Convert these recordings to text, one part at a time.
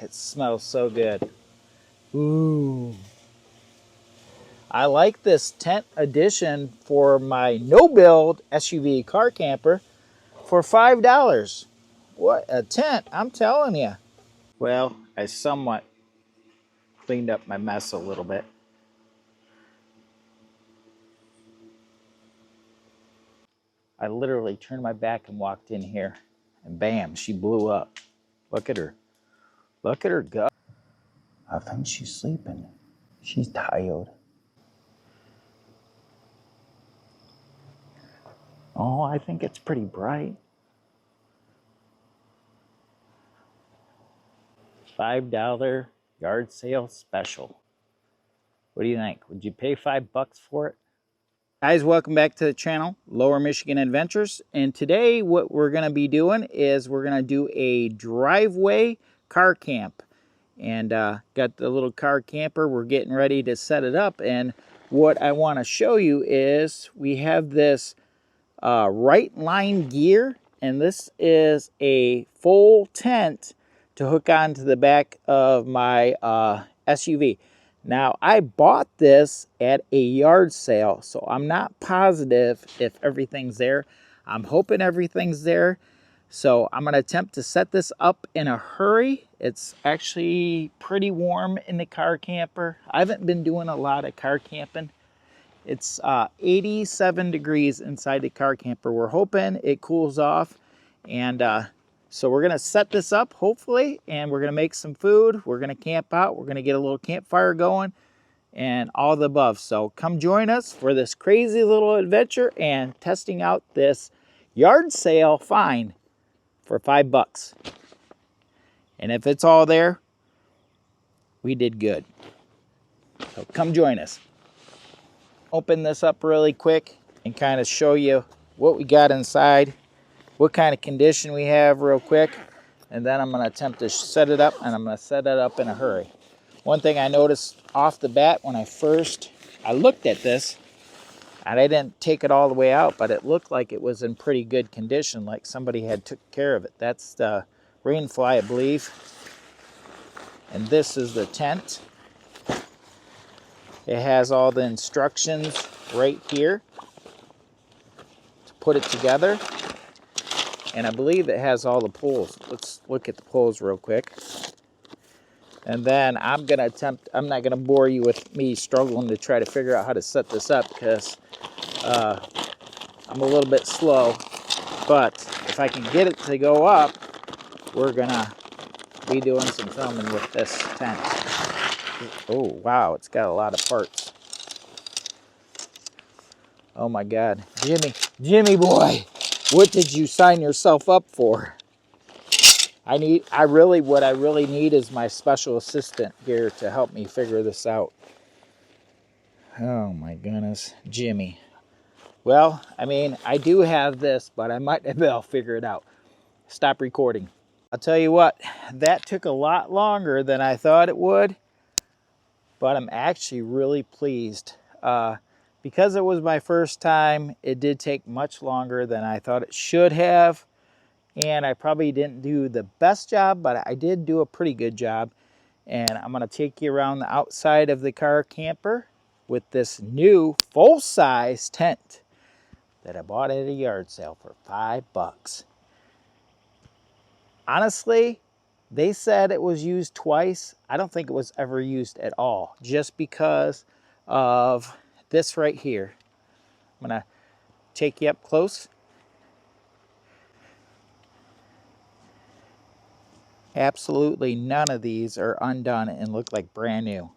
it smells so good. Ooh. I like this tent edition for my no-build SUV car camper for $5. What a tent, I'm telling you. Well, I somewhat cleaned up my mess a little bit. I literally turned my back and walked in here, and bam, she blew up. Look at her. Look at her go. I think she's sleeping. She's tired. Oh, I think it's pretty bright. $5 yard sale special. What do you think? Would you pay $5 for it? Guys, welcome back to the channel, Lower Michigan Adventures. And today what we're going to be doing is we're going to do a driveway car camp. And got the little car camper. We're getting ready to set it up. And what I want to show you is we have this Rightline Gear. And this is a full tent to hook onto the back of my SUV. Now, I bought this at a yard sale, so I'm not positive if everything's there. I'm hoping everything's there. So I'm going to attempt to set this up in a hurry. It's actually pretty warm in the car camper. I haven't been doing a lot of car camping. It's 87 degrees inside the car camper. We're hoping it cools off. And so we're going to set this up, hopefully, and we're going to make some food. We're going to camp out. We're going to get a little campfire going and all the above. So come join us for this crazy little adventure and testing out this yard sale find for $5. And if it's all there, we did good. So come join us. Open this up really quick and kind of show you what we got inside, what kind of condition we have real quick, and then I'm going to attempt to set it up, and I'm going to set it up in a hurry. One thing I noticed off the bat when I looked at this, and I didn't take it all the way out, but it looked like it was in pretty good condition, like somebody had took care of it. That's the rainfly, I believe. And this is the tent. It has all the instructions right here to put it together. And I believe it has all the poles. Let's look at the poles real quick. And then I'm not gonna bore you with me struggling to try to figure out how to set this up because I'm a little bit slow. But if I can get it to go up, we're gonna be doing some filming with this tent. Oh, wow, it's got a lot of parts. Oh my God, Jimmy boy, what did you sign yourself up for? What I really need is my special assistant here to help me figure this out. Oh my goodness, Jimmy. Well, I mean, I do have this, but I might as well figure it out. Stop recording. I'll tell you what, that took a lot longer than I thought it would, but I'm actually really pleased. Because it was my first time, it did take much longer than I thought it should have. And I probably didn't do the best job, but I did do a pretty good job. And I'm going to take you around the outside of the car camper with this new full-size tent that I bought at a yard sale for $5. Honestly, they said it was used twice. I don't think it was ever used at all, just because of this right here. I'm going to take you up close. Absolutely none of these are undone and look like brand new.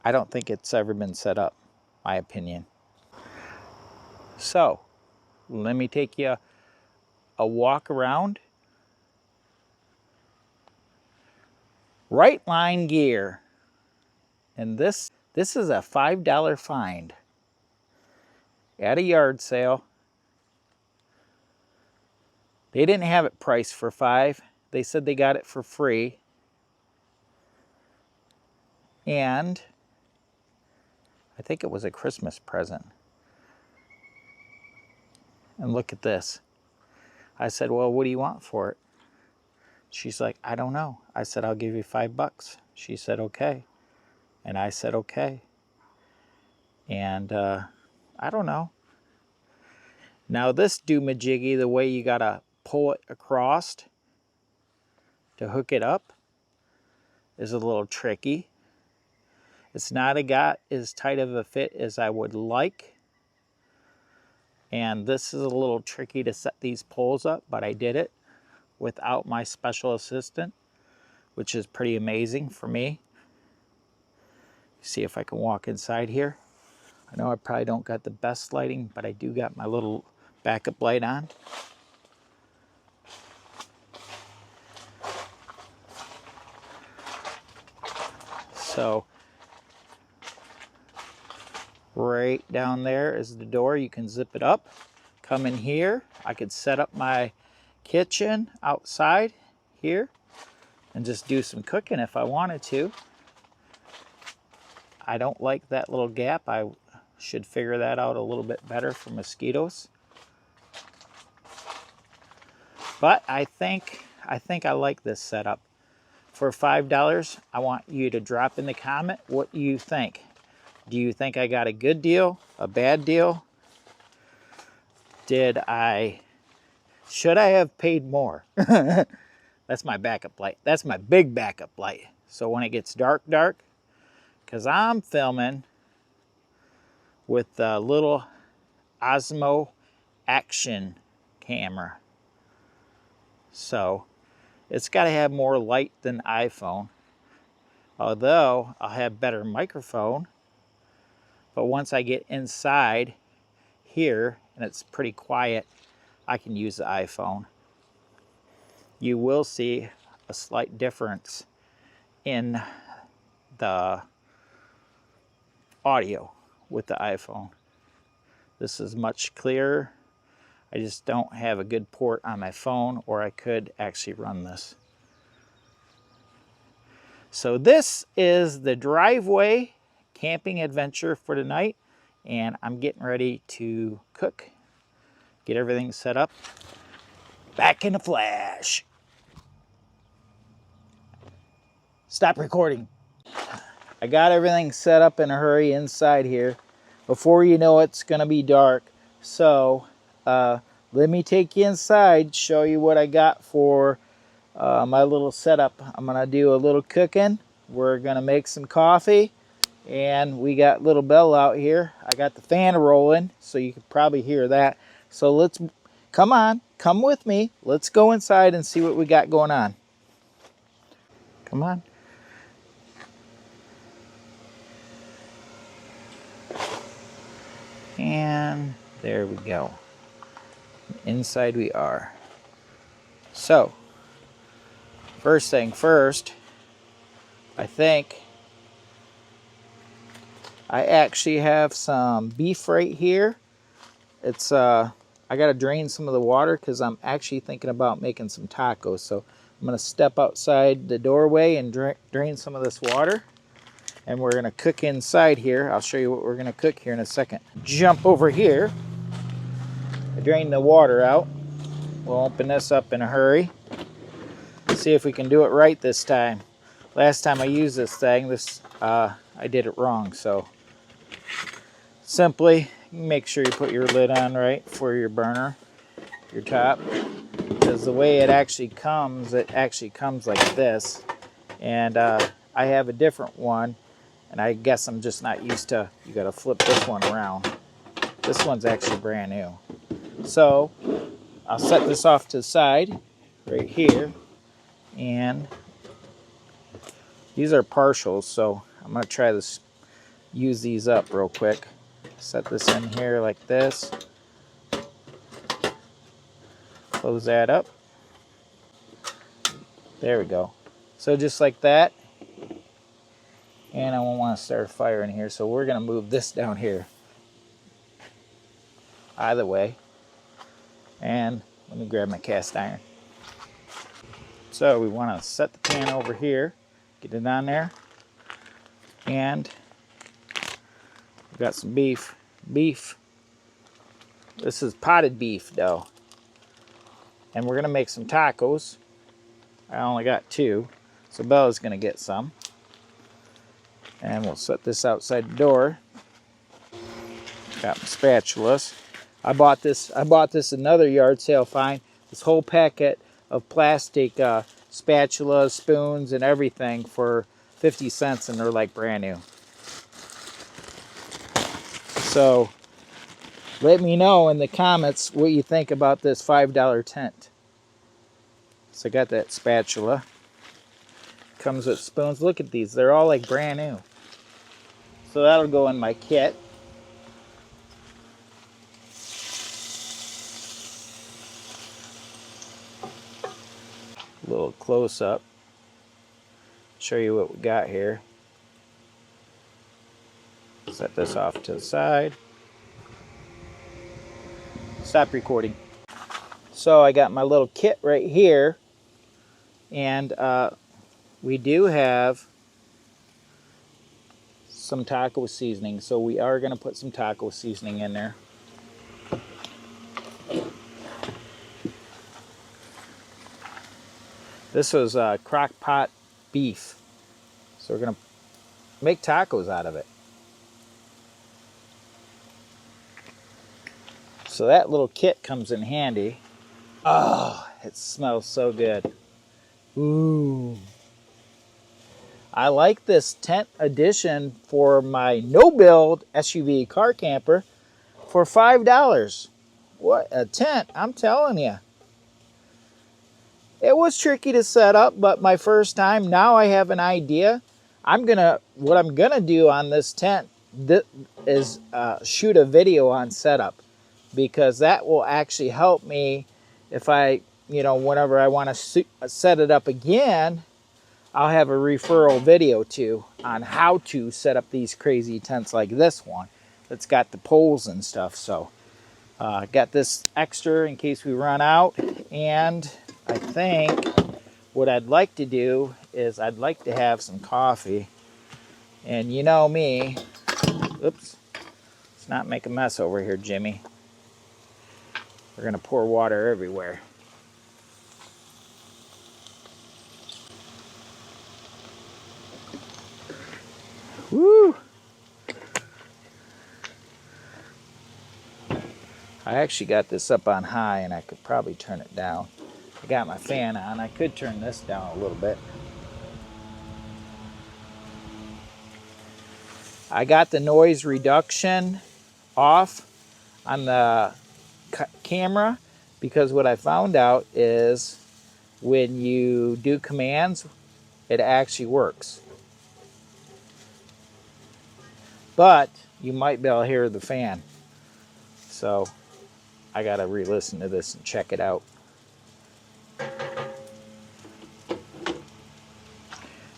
I don't think it's ever been set up, my opinion. So, let me take you a walk around. Rightline Gear. And this is a $5 find at a yard sale. They didn't have it priced for $5. They said they got it for free. And I think it was a Christmas present. And look at this. I said, well, what do you want for it? She's like, I don't know. I said, I'll give you $5. She said, okay. And I said, okay. And I don't know. Now this doomajiggy, the way you gotta pull it across to hook it up is a little tricky. It's not got as tight of a fit as I would like. And this is a little tricky to set these poles up, but I did it without my special assistant, which is pretty amazing for me. See if I can walk inside here. I know I probably don't got the best lighting, but I do got my little backup light on. So right down there is the door. You can zip it up. Come in here. I could set up my kitchen outside here and just do some cooking if I wanted to. I don't like that little gap. I should figure that out a little bit better for mosquitoes. But I think I like this setup. For $5, I want you to drop in the comment what you think. Do you think I got a good deal, a bad deal? Should I have paid more? That's my backup light. That's my big backup light. So when it gets dark, because I'm filming with the little Osmo action camera. So it's got to have more light than iPhone. Although I'll have better microphone. But once I get inside here and it's pretty quiet, I can use the iPhone. You will see a slight difference in the audio with the iPhone. This is much clearer. I just don't have a good port on my phone, or I could actually run this. So this is the driveway camping adventure for tonight, and I'm getting ready to cook, get everything set up. Back in a flash. Stop recording. I got everything set up in a hurry inside here. Before you know it's gonna be dark. So let me take you inside, show you what I got for my little setup. I'm gonna do a little cooking. We're gonna make some coffee, and we got little Belle out here. I got the fan rolling, so you could probably hear that. So let's, come with me. Let's go inside and see what we got going on. Come on. And there we go. Inside we are. So, first thing first, I think I actually have some beef right here. It's I gotta drain some of the water because I'm actually thinking about making some tacos. So I'm gonna step outside the doorway and drain some of this water. And we're gonna cook inside here. I'll show you what we're gonna cook here in a second. Jump over here. I drained the water out. We'll open this up in a hurry. See if we can do it right this time. Last time I used this thing, I did it wrong. So simply make sure you put your lid on right for your burner, your top. Because the way it actually comes like this. And I have a different one. And I guess I'm just not used to, you gotta flip this one around. This one's actually brand new. So I'll set this off to the side right here. And these are partials, so I'm gonna try this, use these up real quick. Set this in here like this. Close that up. There we go. So just like that. And I won't want to start a fire in here, so we're going to move this down here. Either way. And let me grab my cast iron. So we want to set the pan over here, get it on there. And we've got some beef. This is potted beef though. And we're going to make some tacos. I only got 2, so Bella's going to get some. And we'll set this outside the door. Got my spatulas. I bought this another yard sale find. This whole packet of plastic spatulas, spoons, and everything for 50 cents, and they're like brand new. So let me know in the comments what you think about this $5 tent. So I got that spatula. Comes with spoons. Look at these. They're all like brand new. So that'll go in my kit. A little close up. Show you what we got here. Set this off to the side. Stop recording. So I got my little kit right here. And we do have some taco seasoning. So we are going to put some taco seasoning in there. This was crock pot beef. So we're going to make tacos out of it. So that little kit comes in handy. Oh, it smells so good. Ooh. I like this tent edition for my no-build SUV car camper for $5. What a tent, I'm telling you. It was tricky to set up, but my first time, now I have an idea. What I'm gonna do on this tent is shoot a video on setup, because that will actually help me if I, whenever I want to set it up again, I'll have a referral video too on how to set up these crazy tents like this one that's got the poles and stuff. So got this extra in case we run out. And I think what I'd like to do is I'd like to have some coffee. And you know me, oops, let's not make a mess over here, Jimmy. We're gonna pour water everywhere. Woo! I actually got this up on high, and I could probably turn it down. I got my fan on. I could turn this down a little bit. I got the noise reduction off on the camera, because what I found out is when you do commands, it actually works. But you might be able to hear the fan. So I gotta re-listen to this and check it out.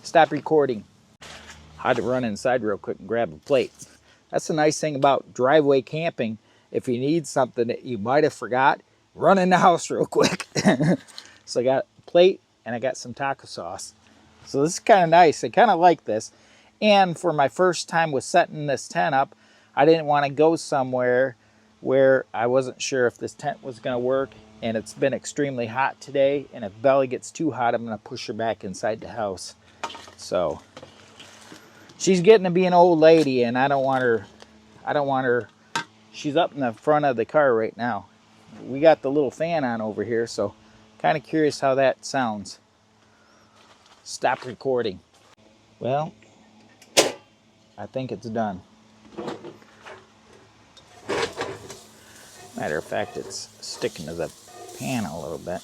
Stop recording. I had to run inside real quick and grab a plate. That's the nice thing about driveway camping. If you need something that you might have forgot, run in the house real quick. So I got a plate and I got some taco sauce. So this is kind of nice. I kind of like this. And for my first time with setting this tent up, I didn't want to go somewhere where I wasn't sure if this tent was going to work. And it's been extremely hot today. And if Bella gets too hot, I'm going to push her back inside the house. So she's getting to be an old lady, and I don't want her. She's up in the front of the car right now. We got the little fan on over here, so kind of curious how that sounds. Stop recording. Well, I think it's done. Matter of fact, it's sticking to the pan a little bit.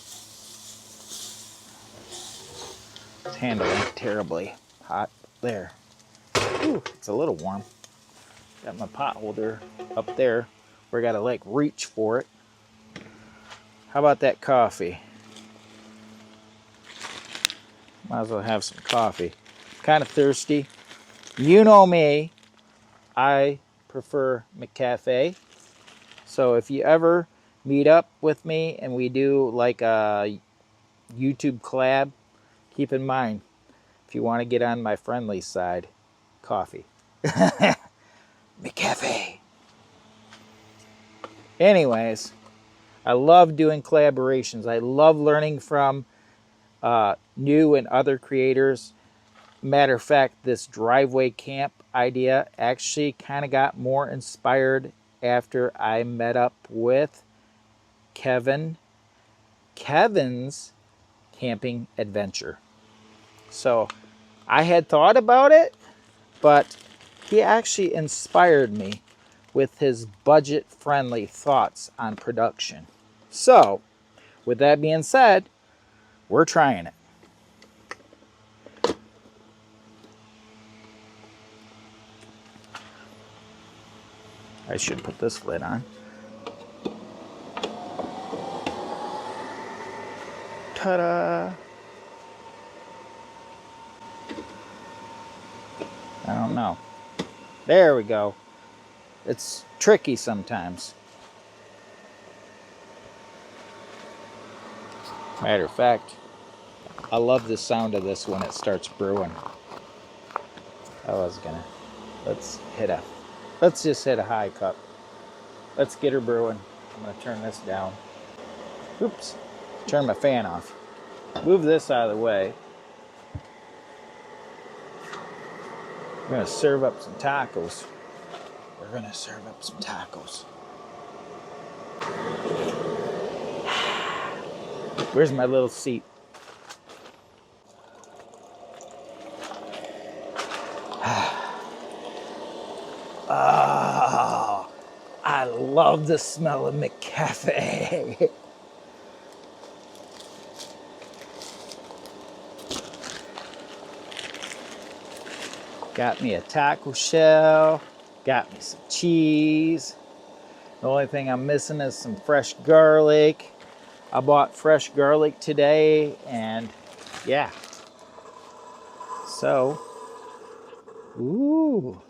It's handling terribly hot there. Ooh, it's a little warm. Got my pot holder up there where I gotta like reach for it. How about that coffee? Might as well have some coffee. Kind of thirsty. You know me, I prefer McCafe. So if you ever meet up with me and we do like a YouTube collab, keep in mind, if you want to get on my friendly side, coffee. McCafe. Anyways, I love doing collaborations. I love learning from new and other creators. Matter of fact, this driveway camp idea actually kind of got more inspired after I met up with Kevin's camping adventure. So I had thought about it, but he actually inspired me with his budget-friendly thoughts on production. So, with that being said, we're trying it. I should put this lid on. Ta-da! I don't know. There we go. It's tricky sometimes. Matter of fact, I love the sound of this when it starts brewing. Let's just hit a high cup. Let's get her brewing. I'm gonna turn this down. Oops, turn my fan off. Move this out of the way. We're gonna serve up some tacos. Where's my little seat? Oh, I love the smell of McCafe. Got me a taco shell. Got me some cheese. The only thing I'm missing is some fresh garlic. I bought fresh garlic today, and yeah. So, ooh.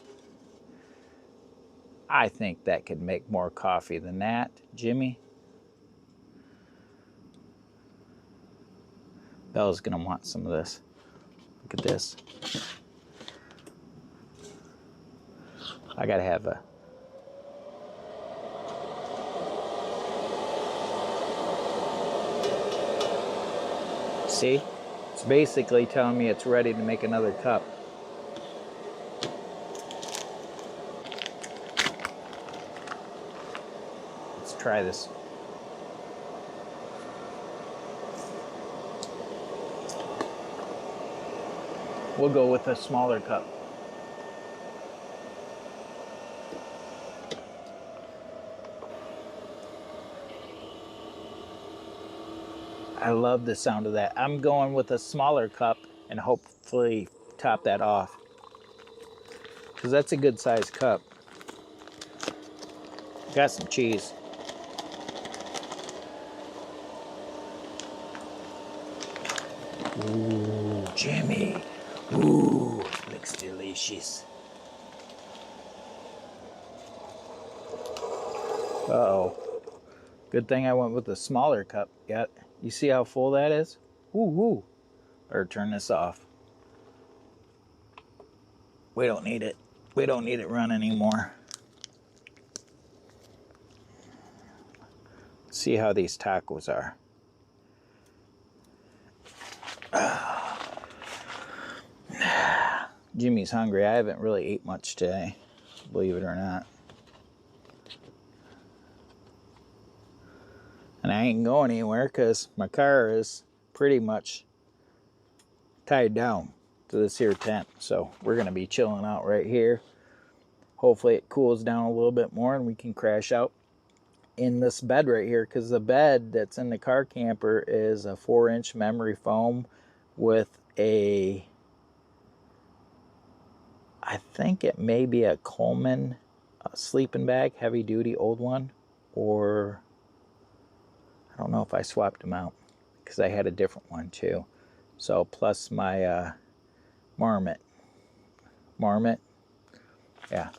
I think that could make more coffee than that, Jimmy. Bella's gonna want some of this. Look at this. I gotta have a... See? It's basically telling me it's ready to make another cup. Let's try this. We'll go with a smaller cup. I love the sound of that. I'm going with a smaller cup and hopefully top that off, because that's a good sized cup. Got some cheese. Ooh, Jimmy. Ooh, looks delicious. Uh-oh. Good thing I went with a smaller cup. Yeah, you see how full that is? Ooh. Or turn this off. We don't need it. We don't need it run anymore. See how these tacos are. Jimmy's hungry. I haven't really ate much today, believe it or not. And I ain't going anywhere because my car is pretty much tied down to this here tent. So we're going to be chilling out right here. Hopefully it cools down a little bit more and we can crash out in this bed right here, because the bed that's in the car camper is a 4-inch memory foam with a, I think it may be a Coleman sleeping bag, heavy duty old one, or I don't know if I swapped them out because I had a different one too. So plus my marmot, yeah.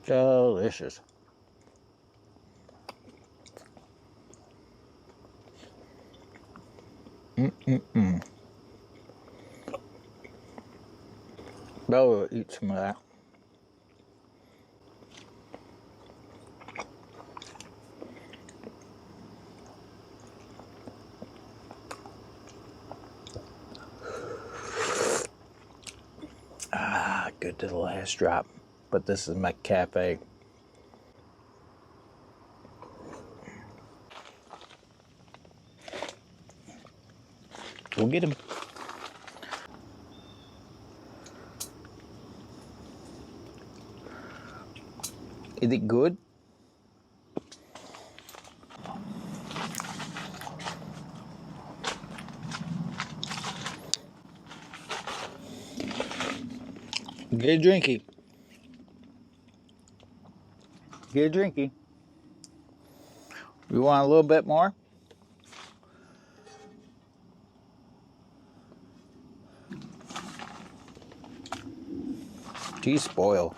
Delicious. Bella will eat some of that. it to the last drop. But this is my cafe. We'll get him. Is it good? Get drinky. Get drinky. You want a little bit more? Geez, spoil.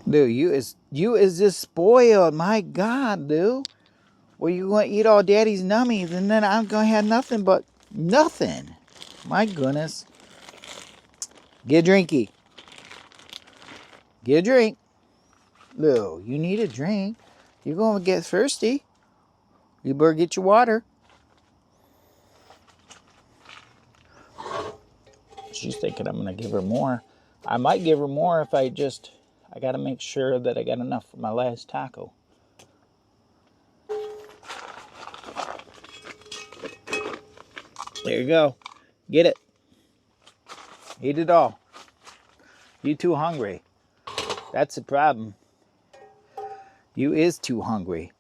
Dude, you is just spoiled. My God, dude. Well, you gonna eat all daddy's nummies and then I'm gonna have nothing but nothing. My goodness. Get drinky. Get a drink. No, you need a drink. You're gonna get thirsty. You better get your water. She's thinking I'm gonna give her more. I might give her more if I gotta make sure that I got enough for my last taco. There you go. Get it. Eat it all. You too hungry. That's the problem. You is too hungry.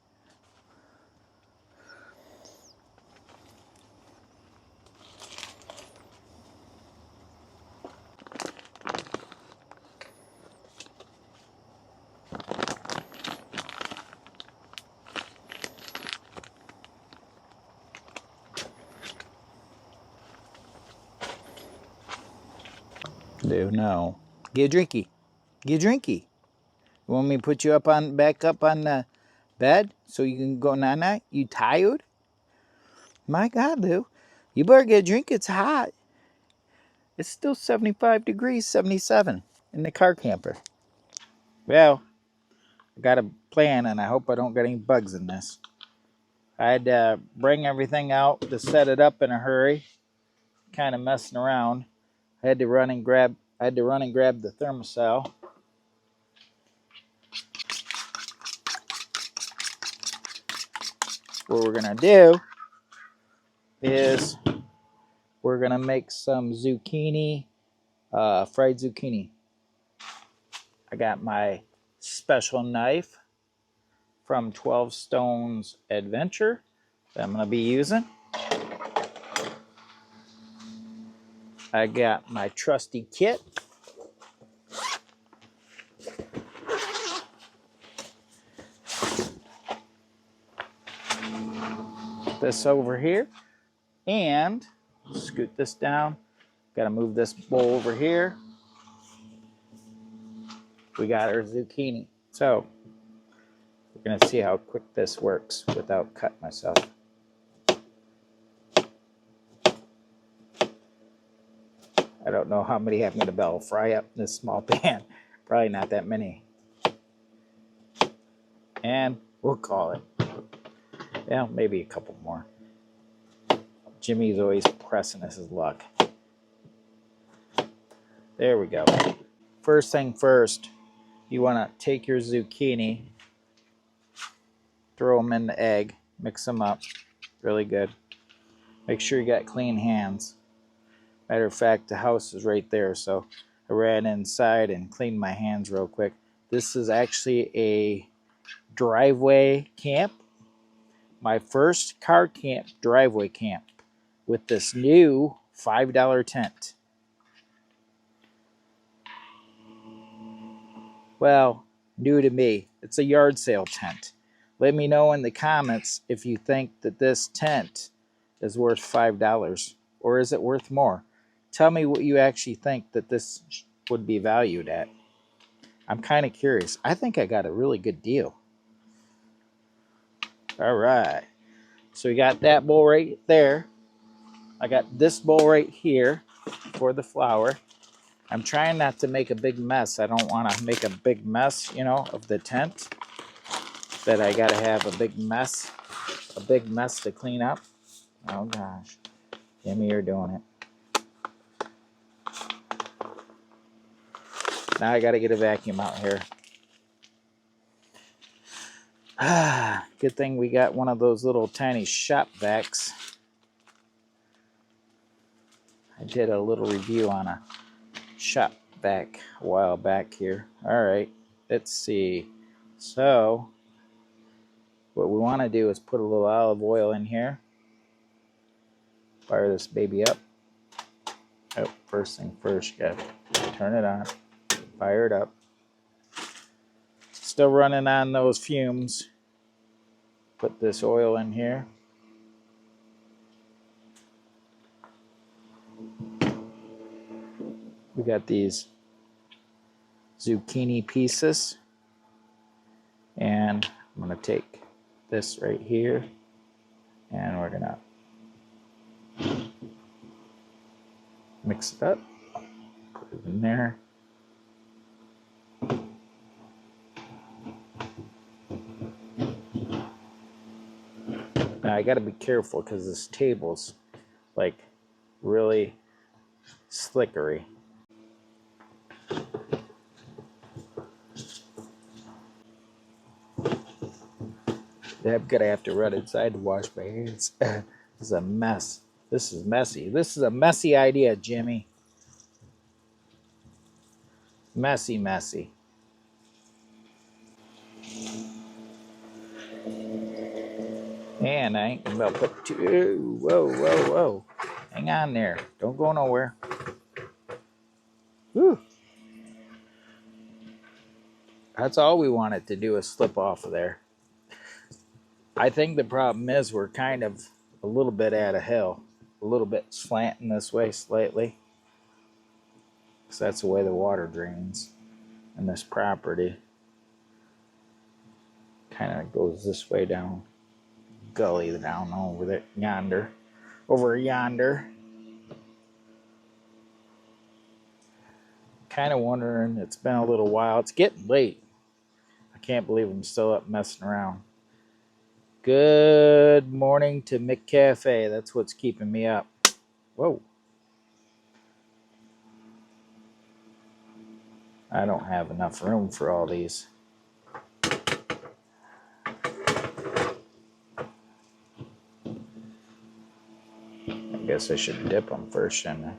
Dude, no. Get a drinky. Get a drinky. You want me to put you back up on the bed so you can go night-night? You tired? My God, dude. You better get a drink. It's hot. It's still 75 degrees, 77 in the car camper. Well, I got a plan and I hope I don't get any bugs in this. I had to bring everything out to set it up in a hurry. Kind of messing around. I had to run and grab the thermostat. What we're gonna do is we're gonna make some zucchini, fried zucchini. I got my special knife from 12 Stones Adventure that I'm gonna be using. I got my trusty kit. This over here, and scoot this down. Got to move this bowl over here. We got our zucchini. So we're gonna see how quick this works without cutting myself. I don't know how many I'm gonna be able to fry up in this small pan. Probably not that many. And we'll call it. Yeah, maybe a couple more. Jimmy's always pressing us his luck. There we go. First thing first, you want to take your zucchini, throw them in the egg, mix them up really good. Make sure you got clean hands. Matter of fact, the house is right there, so I ran inside and cleaned my hands real quick. This is actually a driveway camp. My first car camp, driveway camp, with this new $5 tent. Well, new to me. It's a yard sale tent. Let me know in the comments if you think that this tent is worth $5 or is it worth more. Tell me what you actually think that this would be valued at. I'm kind of curious. I think I got a really good deal. All right. So we got that bowl right there. I got this bowl right here for the flour. I'm trying not to make a big mess. I don't want to make a big mess, of the tent. That I got to have a big mess to clean up. Oh gosh. Jimmy, you're doing it. Now I gotta get a vacuum out here. Ah, good thing we got one of those little tiny shop vacs. I did a little review on a shop vac a while back here. All right, let's see. So what we want to do is put a little olive oil in here. Fire this baby up. Oh, first thing first, you gotta turn it on. Fire it up. Still running on those fumes. Put this oil in here. We got these zucchini pieces. And I'm going to take this right here. And we're going to mix it up. Put it in there. Now I got to be careful because this table's like really slickery. I'm gonna have to run inside to wash my hands. This is a mess. This is messy. This is a messy idea, Jimmy. Messy, messy. And I ain't about to put two. Whoa, whoa, whoa. Hang on there. Don't go nowhere. Whew. That's all we wanted to do is slip off of there. I think the problem is we're kind of a little bit at a hill. A little bit slanting this way slightly. Because that's the way the water drains in this property. Kind of goes this way down. Gully down over there, yonder. Over yonder. Kind of wondering, it's been a little while. It's getting late. I can't believe I'm still up messing around. Good morning to McCafe. That's what's keeping me up. Whoa. I don't have enough room for all these. I guess I should dip them first, shouldn't I?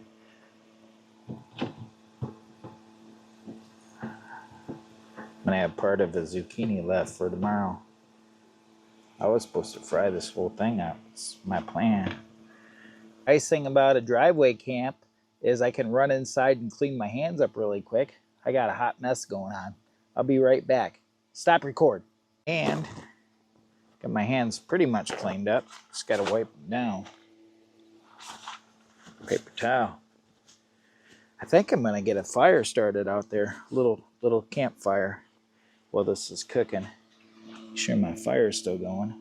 I'm going to have part of the zucchini left for tomorrow. I was supposed to fry this whole thing up. It's my plan. Nice thing about a driveway camp is I can run inside and clean my hands up really quick. I got a hot mess going on. I'll be right back. Stop record. And got my hands pretty much cleaned up. Just got to wipe them down. Paper towel. I think I'm going to get a fire started out there. Little campfire while this is cooking. Make sure my fire's still going.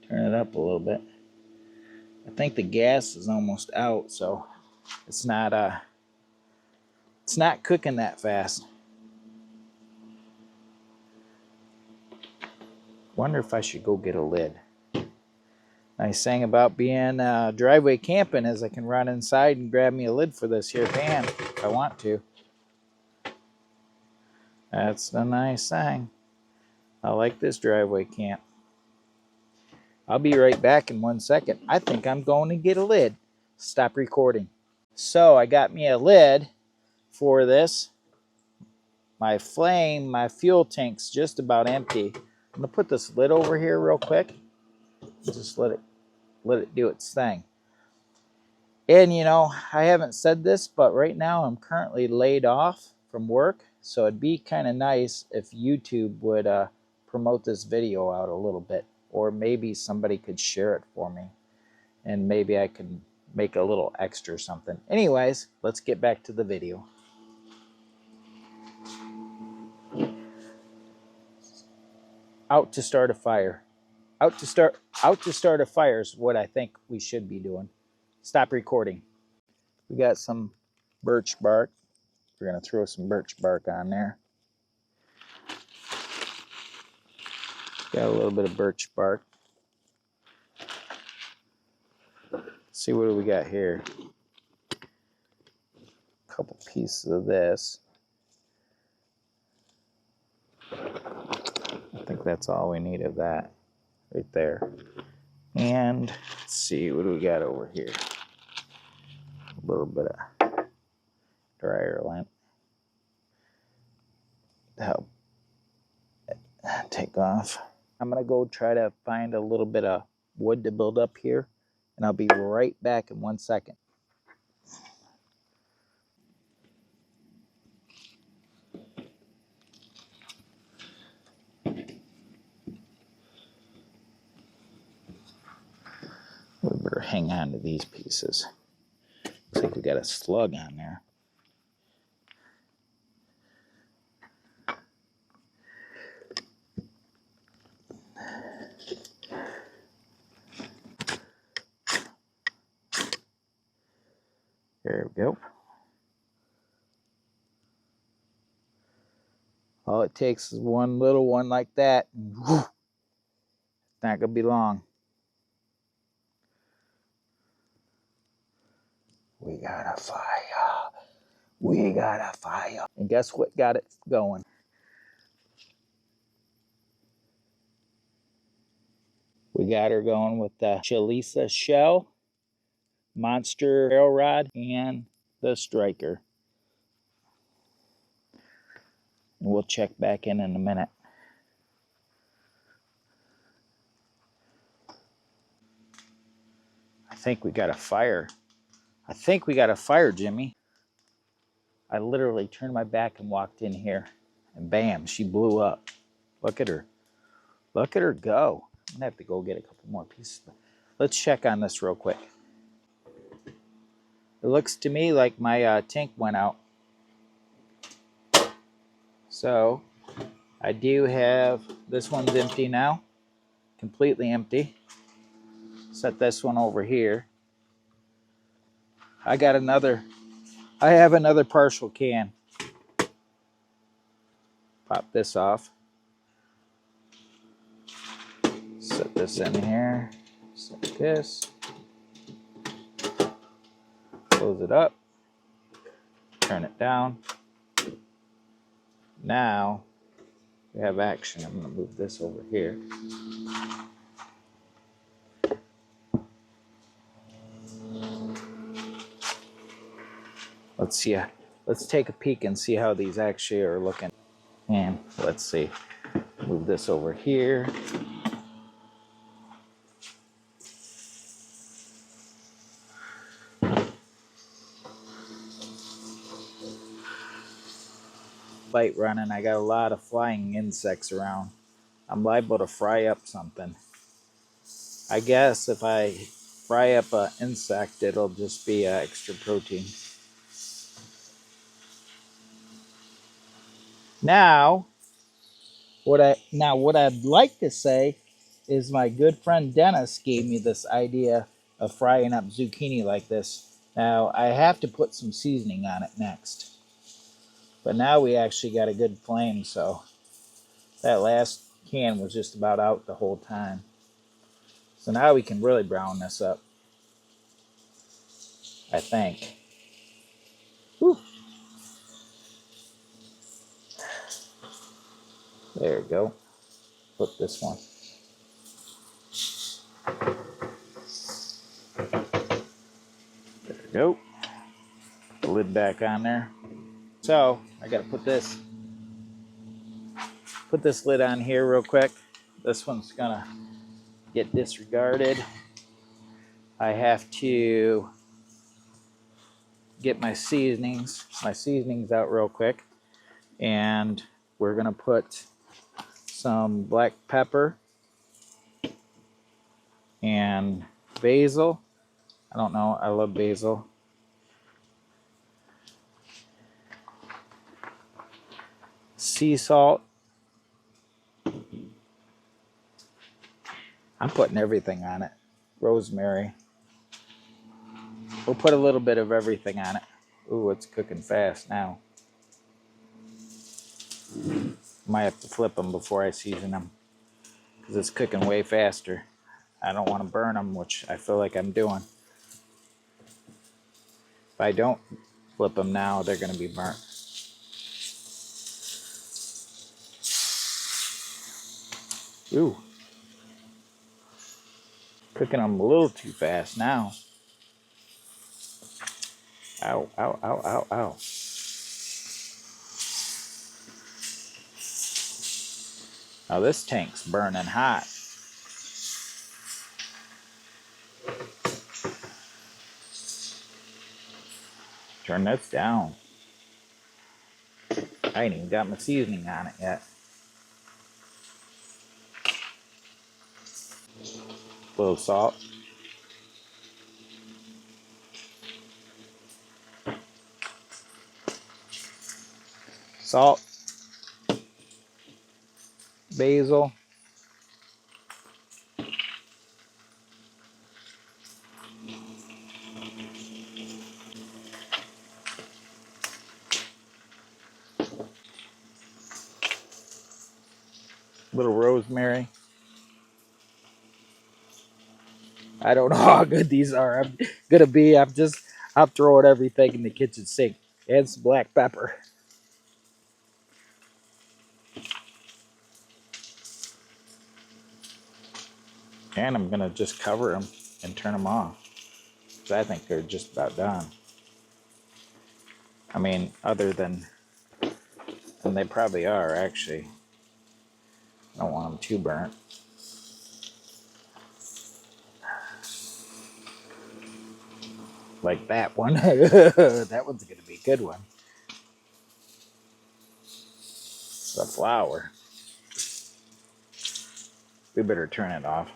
Turn it up a little bit. I think the gas is almost out, so it's not cooking that fast. Wonder if I should go get a lid. Nice thing about being driveway camping is I can run inside and grab me a lid for this here pan if I want to. That's the nice thing. I like this driveway camp. I'll be right back in 1 second. I think I'm going to get a lid. Stop recording. So I got me a lid for this. My fuel tank's just about empty. I'm gonna put this lid over here real quick. Just let it do its thing. And you know, I haven't said this, but right now I'm currently laid off from work. So it'd be kind of nice if YouTube would promote this video out a little bit. Or maybe somebody could share it for me. And maybe I can make a little extra or something. Anyways, let's get back to the video. Out to start a fire. Out to start a fire is what I think we should be doing. Stop recording. We got some birch bark. We're going to throw some birch bark on there. Got a little bit of birch bark. see what do we got here. A couple pieces of this. I think that's all we need of that right there. And let's see, what do we got over here? A little bit of dryer lint to help take off. I'm gonna go try to find a little bit of wood to build up here, and I'll be right back in 1 second. We better hang on to these pieces. Looks like we got a slug on there. There we go. All it takes is one little one like that, and whew, it's not gonna be long. We got a fire. We got a fire. And guess what got it going? We got her going with the Chalisa shell, monster rail rod, and the striker. And we'll check back in a minute. I think we got a fire. I think we got a fire, Jimmy. I literally turned my back and walked in here, and bam, she blew up. Look at her. Look at her go. I'm gonna have to go get a couple more pieces. Let's check on this real quick. It looks to me like my tank went out. So I do have, this one's empty now, completely empty. Set this one over here. I have another partial can. Pop this off. Set this in here. Set this. Close it up. Turn it down. Now we have action. I'm going to move this over here. Let's see. Let's take a peek and see how these actually are looking. And let's see. Move this over here. Light running. I got a lot of flying insects around. I'm liable to fry up something. I guess if I fry up an insect, it'll just be extra protein. Now, what I'd like to say is my good friend Dennis gave me this idea of frying up zucchini like this. Now, I have to put some seasoning on it next. But now we actually got a good flame, so that last can was just about out the whole time. So now we can really brown this up, I think. Whew. There we go. Put this one. There we go. Put the lid back on there. So I gotta put this lid on here real quick. This one's gonna get disregarded. I have to get my seasonings out real quick, and we're gonna put some black pepper and basil. I don't know, I love basil. Sea salt. I'm putting everything on it. Rosemary. We'll put a little bit of everything on it. Ooh, it's cooking fast now. Might have to flip them before I season them, because it's cooking way faster. I don't want to burn them, which I feel like I'm doing. If I don't flip them now, they're going to be burnt. Ooh. Cooking them a little too fast now. Ow, ow, ow, ow, ow. Now this tank's burning hot. Turn this down. I ain't even got my seasoning on it yet. A little salt. Salt. Basil. Little rosemary. I don't know how good these are. I'm gonna be. I'm throwing everything in the kitchen sink and some black pepper. And I'm gonna just cover them and turn them off. Because I think they're just about done. I mean, other than, and they probably are actually. I don't want them too burnt. Like that one. That one's gonna be a good one. The flour. We better turn it off.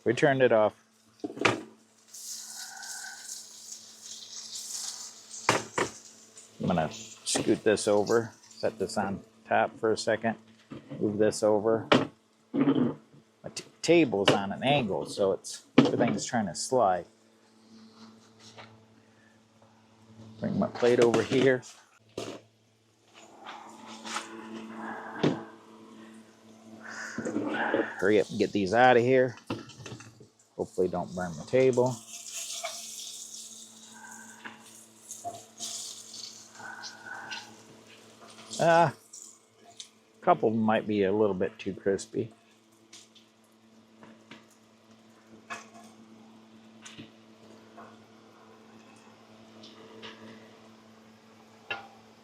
We turned it off. I'm gonna scoot this over, set this on top for a second, move this over. My table's on an angle, so it's everything's trying to slide. Bring my plate over here. Hurry up and get these out of here. Hopefully don't burn my table. A couple of them might be a little bit too crispy.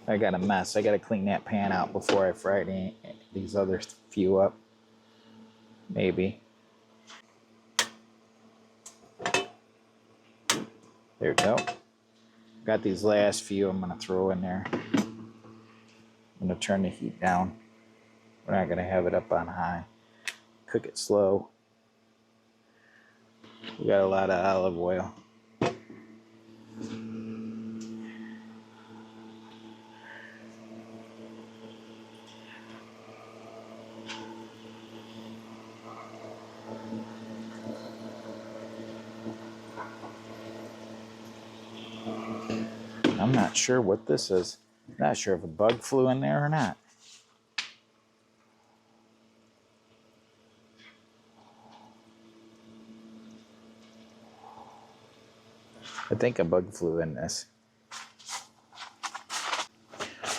I got a mess. I got to clean that pan out before I fry these other few up. Maybe. There we go. Got these last few I'm going to throw in there. I'm going to turn the heat down. We're not going to have it up on high. Cook it slow. We got a lot of olive oil. I'm not sure what this is. Not sure if a bug flew in there or not. I think a bug flew in this.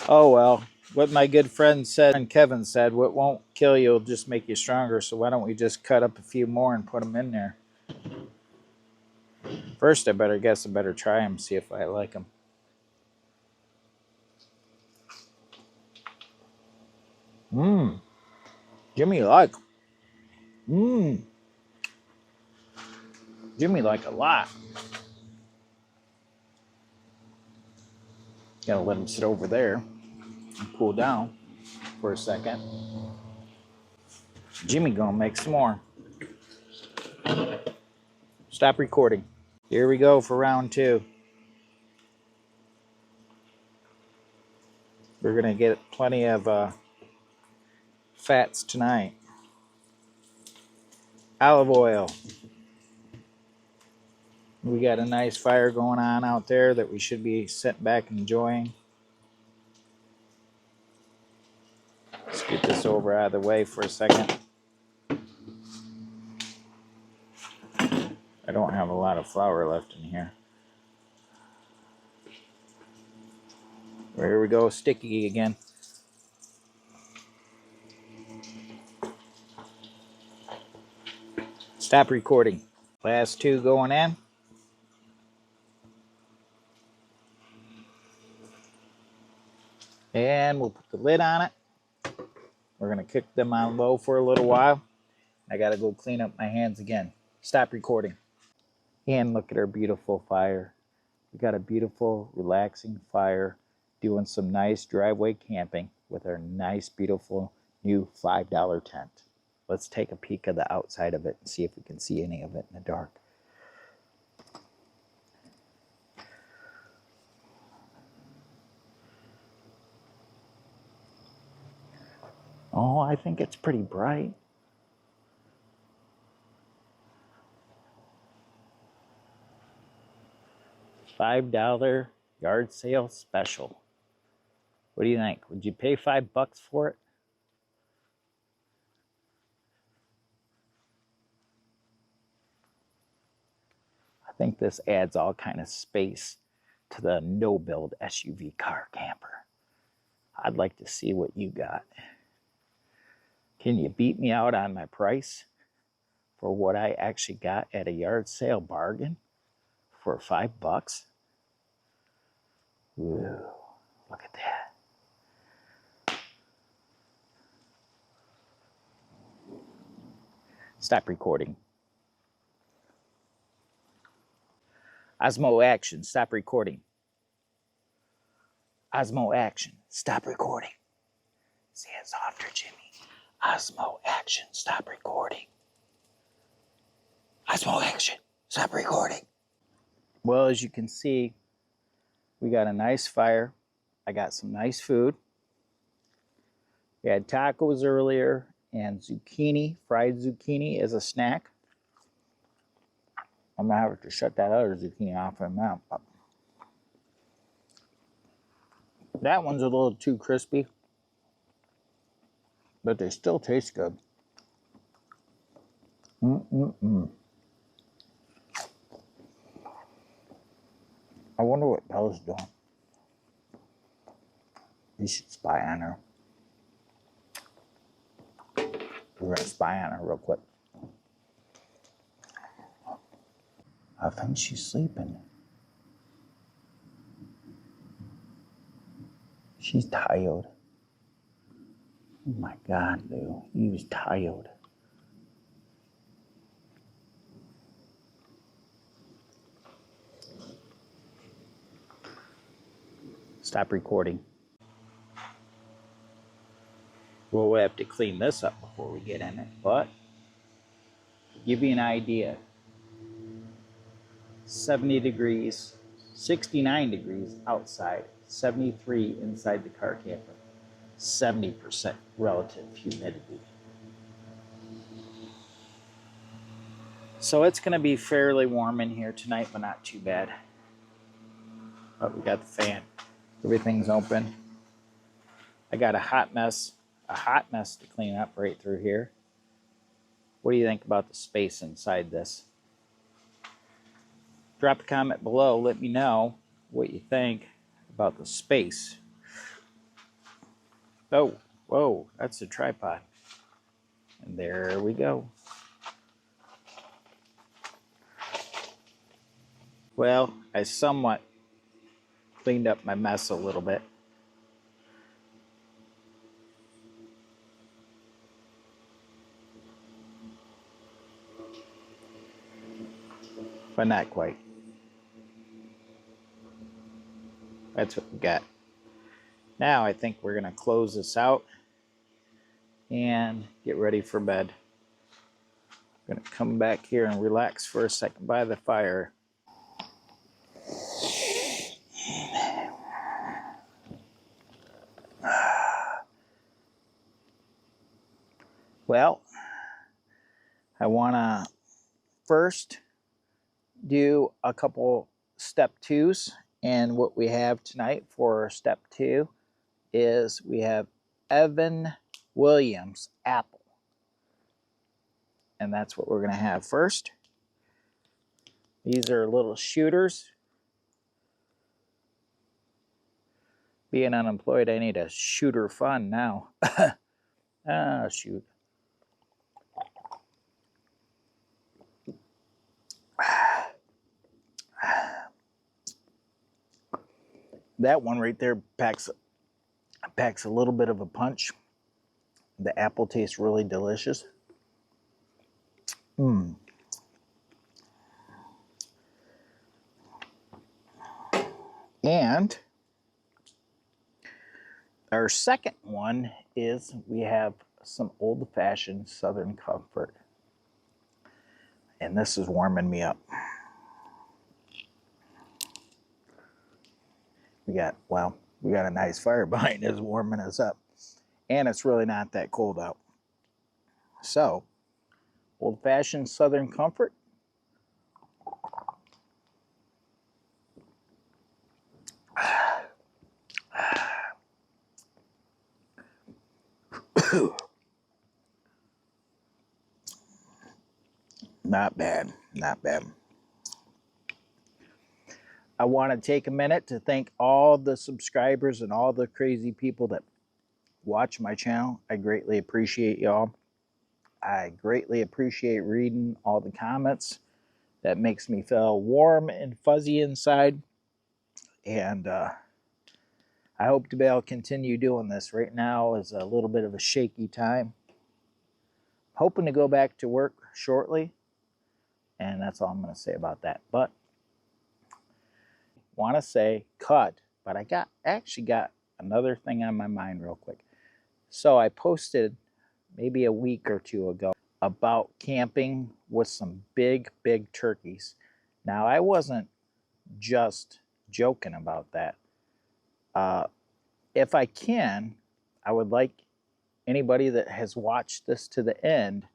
Oh well, what my good friend said and Kevin said, what won't kill you will just make you stronger, so why don't we just cut up a few more and put them in there. First I better try them, see if I like them. Jimmy like. Jimmy like a lot. Gotta let him sit over there and cool down for a second. Jimmy gonna make some more. Stop recording. Here we go for round 2. We're gonna get plenty of fats tonight. Olive oil. We got a nice fire going on out there that we should be sitting back enjoying. Scoot this over out of the way for a second. I don't have a lot of flour left in here. Here we go, sticky again. Stop recording. Last two going in. And we'll put the lid on it. We're going to kick them on low for a little while. I got to go clean up my hands again. Stop recording. And look at our beautiful fire. We got a beautiful, relaxing fire doing some nice driveway camping with our nice, beautiful new $5 tent. Let's take a peek of the outside of it and see if we can see any of it in the dark. Oh, I think it's pretty bright. $5 yard sale special. What do you think? Would you pay $5 for it? I think this adds all kind of space to the no-build SUV car camper. I'd like to see what you got. Can you beat me out on my price for what I actually got at a yard sale bargain for $5? Ooh, look at that. Stop recording. Osmo action, stop recording. Osmo action, stop recording. Say it softer, Jimmy. Osmo action, stop recording. Osmo action, stop recording. Well, as you can see, we got a nice fire. I got some nice food. We had tacos earlier and zucchini, fried zucchini as a snack. I'm gonna have to shut that other zucchini off in a minute. That one's a little too crispy, but they still taste good. I wonder what Bella's doing. We should spy on her. We're gonna spy on her real quick. I think she's sleeping. She's tired. Oh my God, Lou, he was tired. Stop recording. We'll have to clean this up before we get in it, but give you an idea. 70 degrees, 69 degrees outside, 73 inside the car camper, 70% relative humidity. So it's going to be fairly warm in here tonight, but not too bad. But we got the fan. Everything's open. I got a hot mess to clean up right through here. What do you think about the space inside this? Drop a comment below. Let me know what you think about the space. Oh, whoa, that's a tripod. And there we go. Well, I somewhat cleaned up my mess a little bit. But not quite. That's what we got. Now I think we're going to close this out and get ready for bed. I'm going to come back here and relax for a second by the fire. Well, I want to first do a couple step twos. And what we have tonight for step 2 is we have Evan Williams apple. And that's what we're going to have first. These are little shooters. Being unemployed, I need a shooter fun now. Ah, shoot. That one right there packs a little bit of a punch. The apple tastes really delicious. And our second one is we have some old-fashioned Southern Comfort. And this is warming me up. We got a nice fire behind us warming us up. And it's really not that cold out. So, old-fashioned Southern Comfort. Not bad, not bad. I want to take a minute to thank all the subscribers and all the crazy people that watch my channel. I greatly appreciate y'all. I greatly appreciate reading all the comments. That makes me feel warm and fuzzy inside. And I hope to be able to continue doing this. Right now is a little bit of a shaky time. Hoping to go back to work shortly. And that's all I'm going to say about that. But want to say cut, but I actually got another thing on my mind real quick. So I posted maybe a week or two ago about camping with some big turkeys. Now I wasn't just joking about that. If I can, I would like anybody that has watched this to the end,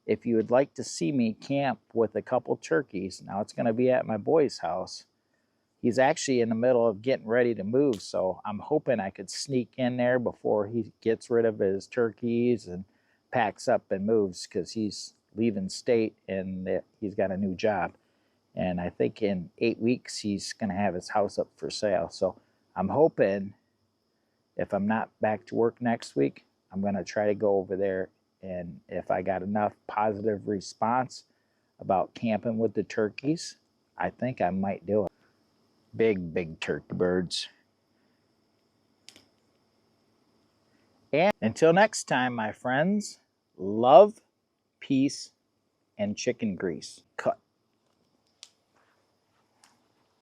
if you would like to see me camp with a couple turkeys. Now it's going to be at my boy's house. He's actually in the middle of getting ready to move, so I'm hoping I could sneak in there before he gets rid of his turkeys and packs up and moves, because he's leaving state and he's got a new job. And I think in 8 weeks he's going to have his house up for sale. So I'm hoping, if I'm not back to work next week, I'm going to try to go over there, and if I got enough positive response about camping with the turkeys, I think I might do it. Big turkey birds. And until next time, my friends, love, peace, and chicken grease. Cut.